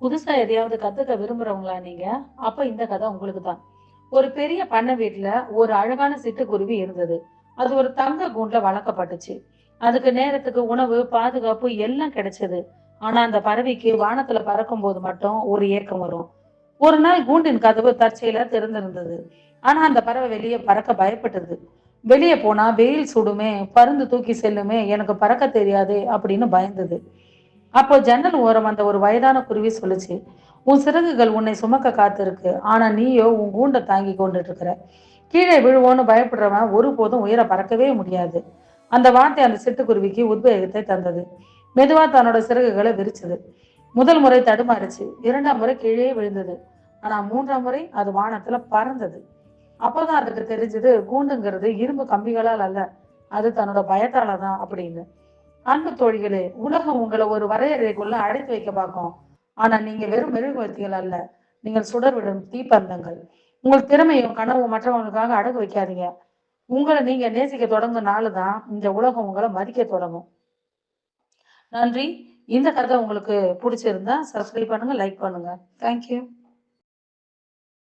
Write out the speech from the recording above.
புதுசா எதையாவது கத்துக்க விரும்புறவங்களா நீங்க? அப்ப இந்த கதை உங்களுக்கு தான். ஒரு பெரிய பண்ணை வீட்ல ஒரு அழகான சிட்டுக்குருவி இருந்தது. அது ஒரு தங்க கூண்டுல வளர்க்கப்பட்டுச்சு. அதுக்கு நேரத்துக்கு உணவு, பாதுகாப்பு எல்லாம் கிடைச்சது. ஆனா அந்த பறவைக்கு வானத்துல பறக்கும்போது மட்டும் ஒரு ஏக்கம் வரும். ஒரு நாள் கூண்டின் கதவு தற்செயலா திறந்திருந்தது. ஆனா அந்த பறவை வெளியே பறக்க பயப்பட்டது. வெளியே போனா வெயில் சுடுமே, பருந்து தூக்கி செல்லுமே, எனக்கு பறக்க தெரியாதே அப்படின்னு பயந்தது. அப்போ ஜன்னல் ஓரம் அந்த ஒரு வயதான குருவி சொல்லுச்சு, உன் சிறகுகள் உன்னை சுமக்க காத்திருக்கு. ஆனா நீயோ உன் கூண்டை தாங்கி கொண்டுட்டு இருக்கிற. கீழே விழுவோன்னு பயப்படுறவன் ஒருபோதும் உயர பறக்கவே முடியாது. அந்த வார்த்தை அந்த சிட்டுக்குருவிக்கு உத்வேகத்தை தந்தது. மெதுவா தன்னோட சிறகுகளை விரிச்சது. முதல் முறை தடுமாறுச்சு, இரண்டாம் முறை கீழே விழுந்தது. ஆனா மூன்றாம் முறை அது வானத்துல பறந்தது. அப்பதான் அதுக்கு தெரிஞ்சது, கூண்டுங்கிறது இரும்பு கம்பிகளால் அல்ல, அது தன்னோட பயத்தால தான் அப்படின்னு. அன்பு தோழிகளே, உலகம் உங்களை ஒரு வரையறைக்குள்ள அடைத்து வைக்க பார்க்கும். ஆனா நீங்க வெறும் மெழுகுவர்த்திகள் அல்ல, நீங்கள் சுடர்விடும் தீப்பந்தங்கள். உங்கள் திறமையும் கனவும் மற்றவங்களுக்காக அடகு வைக்காதீங்க. உங்களை நீங்க நேசிக்க தொடங்கும் நாளுதான் இந்த உலகம் உங்களை மதிக்க தொடங்கும். நன்றி. இந்த கதை உங்களுக்கு பிடிச்சிருந்தா சப்ஸ்கிரைப் பண்ணுங்க, லைக் பண்ணுங்க. தேங்க்யூ.